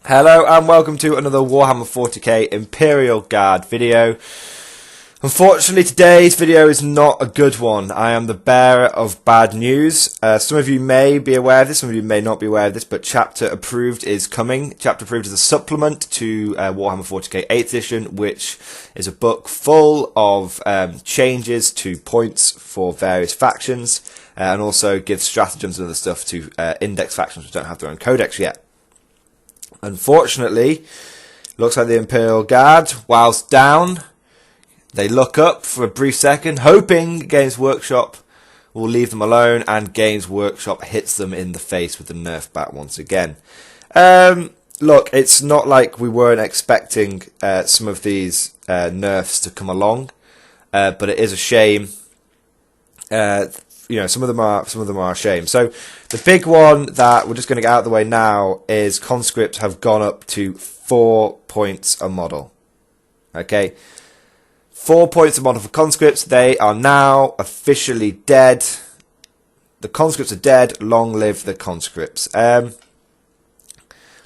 Hello and welcome to another Warhammer 40k Imperial Guard video. Unfortunately today's video is not a good one. I am the bearer of bad news. Some of you may be aware of this, some of you may not be aware of this, but Chapter Approved is coming. Chapter Approved is a supplement to Warhammer 40k 8th edition, which is a book full of changes to points for various factions, and also gives stratagems and other stuff to index factions which don't have their own codex yet. Unfortunately, looks like the Imperial Guard, whilst down, they look up for a brief second, hoping Games Workshop will leave them alone, and Games Workshop hits them in the face with the nerf bat once again. Look, it's not like we weren't expecting some of these nerfs to come along, but it is a shame. You know, some of them are a shame. So the big one that we're just going to get out of the way now is conscripts have gone up to 4 points a model. Okay, 4 points a model for conscripts. They are now officially dead. The conscripts are dead. Long live the conscripts.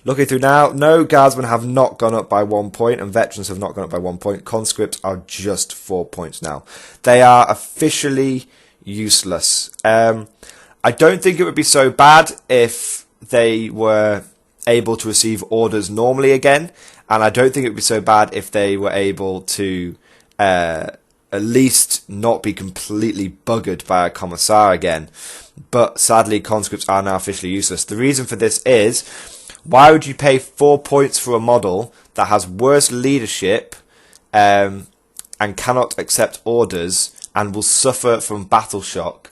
Looking through now, no guardsmen have not gone up by 1 point, and veterans have not gone up by 1 point. Conscripts are just 4 points now. They are officially useless. I don't think it would be so bad if they were able to receive orders normally again, and I don't think it would be so bad if they were able to at least not be completely buggered by a commissar again. But sadly, conscripts are now officially useless. The reason for this is, why would you pay 4 points for a model that has worse leadership and cannot accept orders and will suffer from battle shock?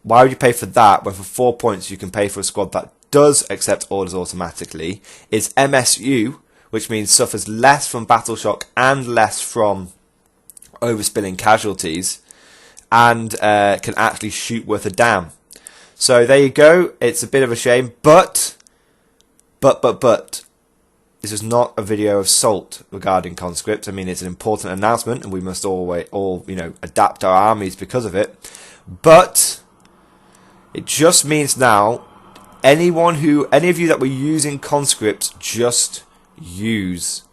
Why would you pay for that when for 4 points you can pay for a squad that does accept orders automatically, is MSU, which means suffers less from battle shock and less from overspilling casualties, and can actually shoot worth a damn? So there you go. It's a bit of a shame, but this is not a video of salt regarding conscripts. I mean, it's an important announcement, and we must all adapt our armies because of it. But it just means now, any of you that were using conscripts, just use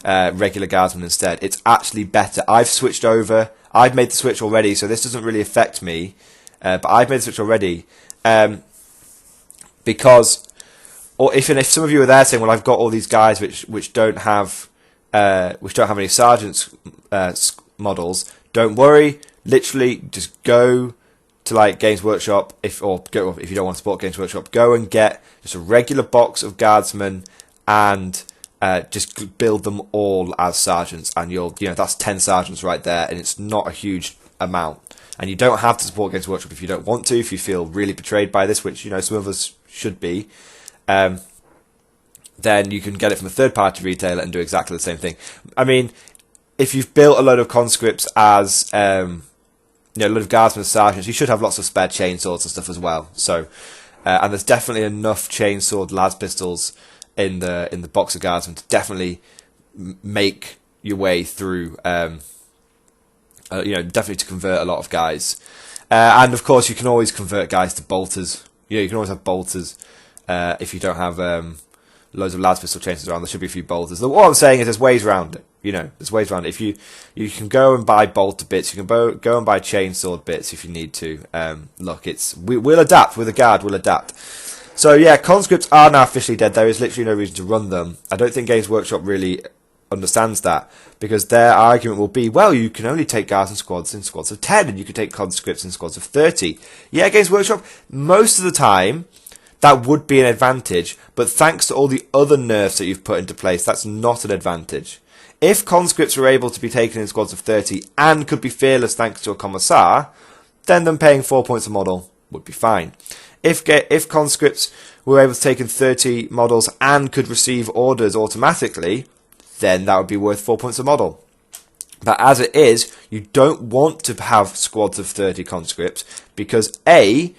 regular guardsmen instead. It's actually better. I've switched over. I've made the switch already, so this doesn't really affect me. But I've made the switch already because. Or if some of you are there saying, "Well, I've got all these guys which don't have any sergeants models," don't worry. Literally, just go to like Games Workshop, if you don't want to support Games Workshop, go and get just a regular box of guardsmen and just build them all as sergeants, and that's 10 sergeants right there, and it's not a huge amount. And you don't have to support Games Workshop if you don't want to. If you feel really betrayed by this, which some of us should be. Then you can get it from a third-party retailer and do exactly the same thing. I mean, if you've built a load of conscripts as a load of guardsmen as sergeants, you should have lots of spare chainswords and stuff as well. So, and there's definitely enough chainsword las pistols in the box of guardsmen to definitely make your way through. Definitely to convert a lot of guys, and of course you can always convert guys to bolters. You can always have bolters. If you don't have loads of las pistol chains around, there should be a few bolters. What I'm saying is there's ways around it. There's ways around it. If you can go and buy bolter bits, you can go and buy chainsword bits if you need to. Look, we'll adapt. With a guard, we'll adapt. So yeah, conscripts are now officially dead. There is literally no reason to run them. I don't think Games Workshop really understands that, because their argument will be, well, you can only take guards in squads of 10, and you can take conscripts in squads of 30. Yeah, Games Workshop, most of the time that would be an advantage, but thanks to all the other nerfs that you've put into place, that's not an advantage. If conscripts were able to be taken in squads of 30 and could be fearless thanks to a commissar, then them paying 4 points a model would be fine. If conscripts were able to take in 30 models and could receive orders automatically, then that would be worth 4 points a model. But as it is, you don't want to have squads of 30 conscripts, because they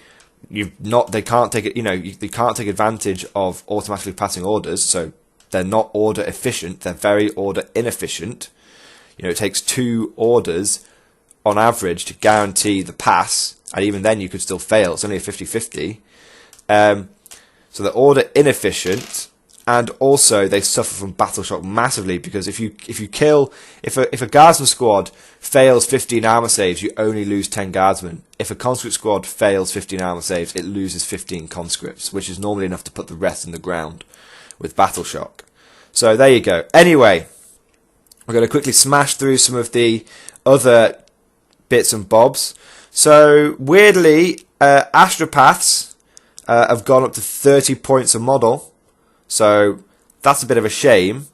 can't take it. They can't take advantage of automatically passing orders, so they're not order efficient. They're very order inefficient. It takes 2 orders on average to guarantee the pass, and even then you could still fail. It's only a 50-50. So they're order inefficient, and also they suffer from battle shock massively, because if a guardsman squad fails 15 armor saves, you only lose 10 guardsmen. If a conscript squad fails 15 armor saves, it loses 15 conscripts, which is normally enough to put the rest in the ground with battle shock. So there you go. Anyway, we're going to quickly smash through some of the other bits and bobs. So weirdly, astropaths have gone up to 30 points a model. So that's a bit of a shame.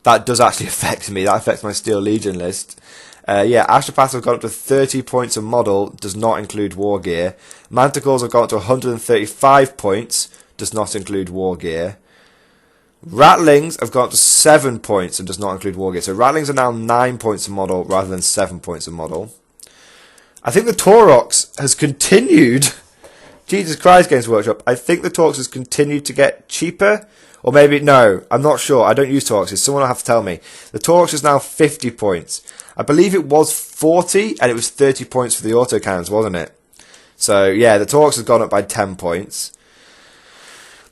That does actually affect me. That affects my Steel Legion list. Yeah, astropaths have gone up to 30 points a model. Does not include war gear. Manticores have gone up to 135 points. Does not include war gear. Ratlings have gone up to 7 points and does not include war gear. So Ratlings are now 9 points a model rather than 7 points a model. I think the Taurox has continued. Jesus Christ, Games Workshop. I think the Taurox has continued to get cheaper. Or maybe, no, I'm not sure. I don't use Tauroxes. Someone will have to tell me. The Taurox is now 50 points. I believe it was 40 and it was 30 points for the autocannons, wasn't it? So, yeah, the Taurox has gone up by 10 points.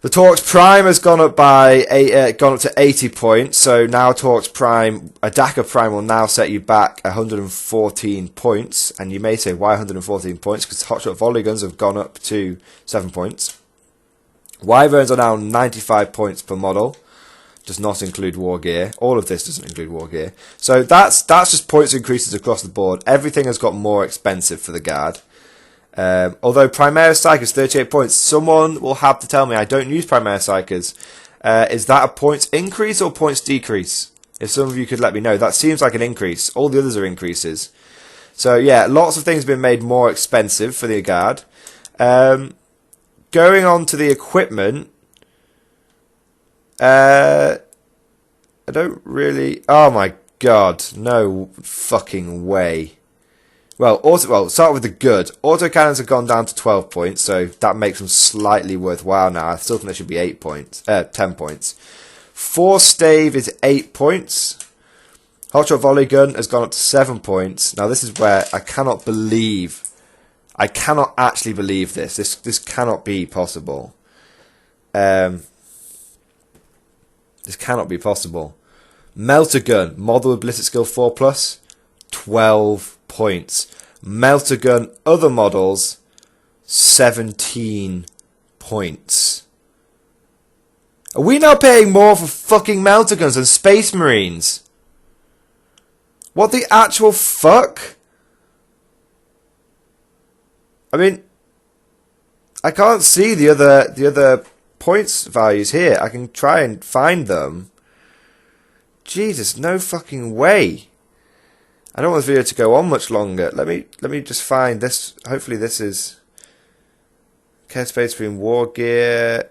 The Taurox Prime has gone up to 80 points. So now Taurox Prime, a Dakar Prime will now set you back 114 points. And you may say, why 114 points? Because Hotshot Volley Guns have gone up to 7 points. Wyverns are now 95 points per model. Does not include war gear. All of this doesn't include war gear. So that's just points increases across the board. Everything has got more expensive for the Guard. Although Primera Psych is 38 points, someone will have to tell me. I don't use Primera Psychers. Is that a points increase or points decrease? If some of you could let me know. That seems like an increase. All the others are increases. So yeah, lots of things have been made more expensive for the Guard. Going on to the equipment. I don't really... Oh my god. No fucking way. Well, start with the good. Autocannons have gone down to 12 points, so that makes them slightly worthwhile now. I still think they should be 10 points. Force Stave is 8 points. Hotshot Volley Gun has gone up to 7 points. Now, this is where I cannot actually believe this. This cannot be possible. This cannot be possible. Melter Gun, model with Ballistic Skill 4+, 12 points. Melter Gun, other models, 17 points. Are we now paying more for fucking Melter Guns than Space Marines? What the actual fuck? I mean, I can't see the other points values here. I can try and find them. Jesus, no fucking way. I don't want this video to go on much longer. Let me just find this. Hopefully this is Care Space Marine War Gear.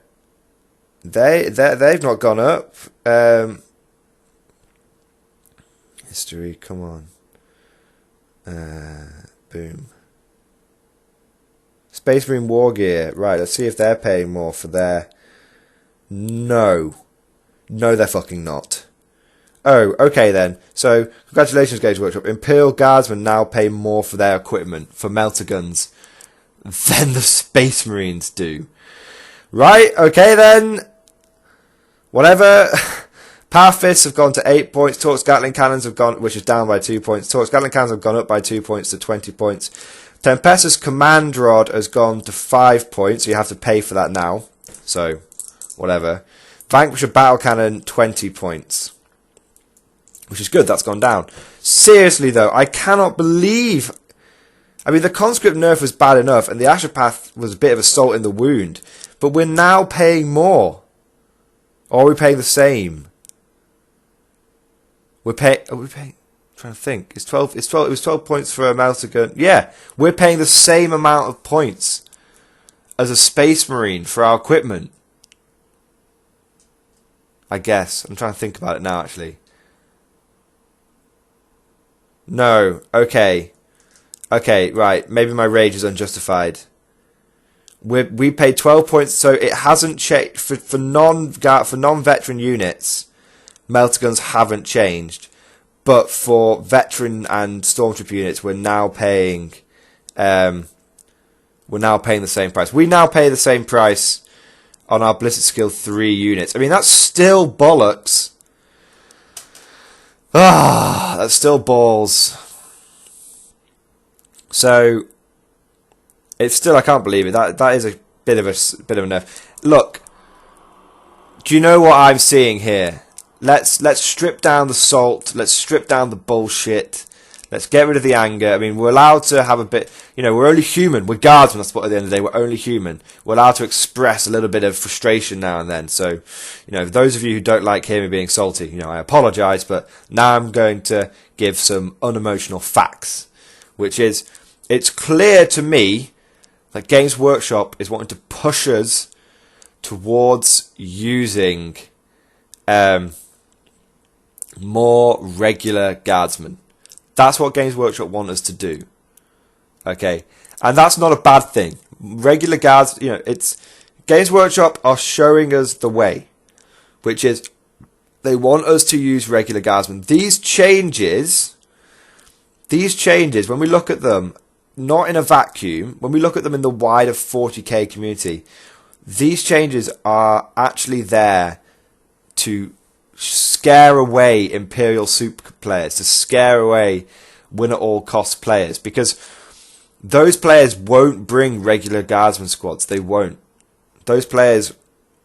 They've not gone up. History, come on. Boom. Space Marine War Gear. Right, let's see if they're paying more for their... No. No, they're fucking not. Oh, okay then. So, congratulations, Games Workshop. Imperial Guardsmen now pay more for their equipment, for Melter Guns, than the Space Marines do. Right, okay then. Whatever. Power Fists have gone to 8 points. Torx Gatling Cannons have gone, which is down by 2 points. Torx Gatling Cannons have gone up by 2 points to 20 points. Tempestus Command Rod has gone to 5 points, so you have to pay for that now. So, whatever. Vanquisher Battle Cannon, 20 points. Which is good, that's gone down. Seriously though, I cannot believe... I mean, the conscript nerf was bad enough, and the Astropath was a bit of a salt in the wound. But we're now paying more. Or are we paying the same? Are we paying... I'm trying to think. It was 12 points for a Melter Gun. Yeah, we're paying the same amount of points as a Space Marine for our equipment. I guess. I'm trying to think about it now, actually. No. Okay. Okay, right. Maybe my rage is unjustified. We paid 12 points, so it hasn't changed. For non-veteran units, Melter Guns haven't changed. But for veteran and Stormtrooper units, we're now paying the same price. We now pay the same price on our ballistic skill 3 units. I mean, that's still bollocks. Ah, that's still balls. So it's still, I can't believe it. That is a bit of a nerf. Look, do you know what I'm seeing here? Let's strip down the salt. Let's strip down the bullshit. Let's get rid of the anger. I mean, we're allowed to have a bit, you know, we're only human. We're guardsmen, that's what at the end of the day, we're only human. We're allowed to express a little bit of frustration now and then. So, you know, those of you who don't like hearing me being salty, you know, I apologise, but now I'm going to give some unemotional facts, which is, it's clear to me that Games Workshop is wanting to push us towards using more regular guardsmen. That's what Games Workshop want us to do. Okay, and that's not a bad thing. Regular guards, you know, it's Games Workshop are showing us the way, which is they want us to use regular guardsmen. These changes, when we look at them, not in a vacuum, when we look at them in the wider 40k community, these changes are actually there to scare away Imperial Super players, to scare away win-at-all-cost players, because those players won't bring regular guardsman squads. They won't. Those players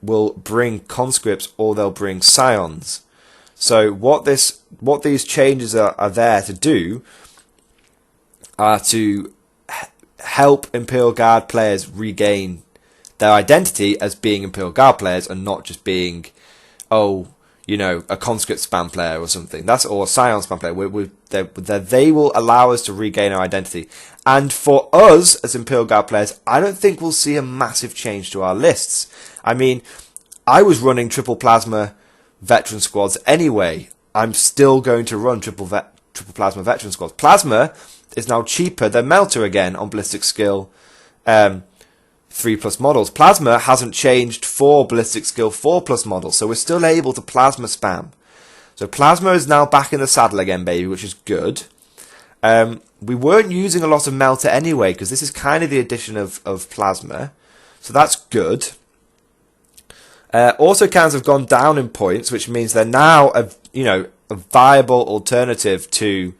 will bring conscripts or they'll bring scions. So what these changes are there to do are to help Imperial Guard players regain their identity as being Imperial Guard players and not just being, oh, you know, a conscript spam player or something. That's or a scion spam player. They will allow us to regain our identity. And for us as Imperial Guard players, I don't think we'll see a massive change to our lists. I mean, I was running triple plasma veteran squads anyway. I'm still going to run triple plasma veteran squads. Plasma is now cheaper than Melter again on ballistic skill 3+ models. Plasma hasn't changed for ballistic skill 4+ models, so we're still able to plasma spam. So plasma is now back in the saddle again, baby, which is good. We weren't using a lot of Melter anyway, because this is kind of the addition of plasma, so that's good. Autocannons have gone down in points, which means they're now a viable alternative to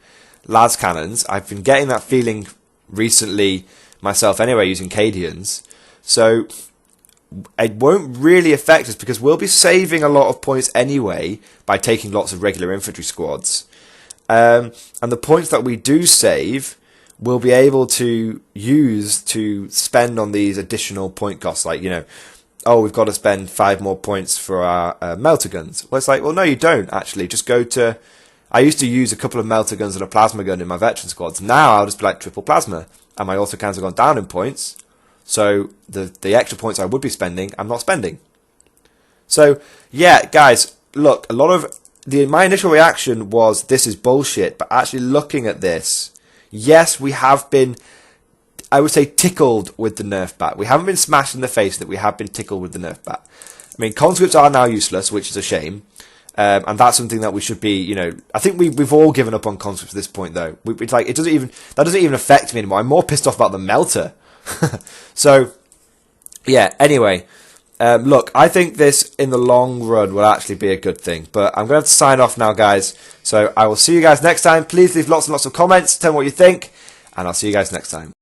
las cannons. I've been getting that feeling recently myself anyway, using Cadians. So it won't really affect us because we'll be saving a lot of points anyway by taking lots of regular infantry squads. And the points that we do save, we'll be able to use to spend on these additional point costs. Like, you know, oh, we've got to spend 5 more points for our melter guns. Well, it's like, well, no, you don't actually. Just go to... I used to use a couple of melter guns and a plasma gun in my veteran squads. Now I'll just be like triple plasma. And my autocannons have gone down in points. So the extra points I would be spending, I'm not spending. So, yeah, guys, look, a lot of... my initial reaction was, this is bullshit. But actually looking at this, yes, we have been, I would say, tickled with the nerf bat. We haven't been smashed in the face, that we have been tickled with the nerf bat. I mean, conscripts are now useless, which is a shame. And that's something that we should be, you know... I think we've all given up on conscripts at this point, though. It's like, that doesn't even affect me anymore. I'm more pissed off about the melter. So, yeah, anyway... look, I think this, in the long run, will actually be a good thing. But I'm going to have to sign off now, guys. So I will see you guys next time. Please leave lots and lots of comments. Tell me what you think. And I'll see you guys next time.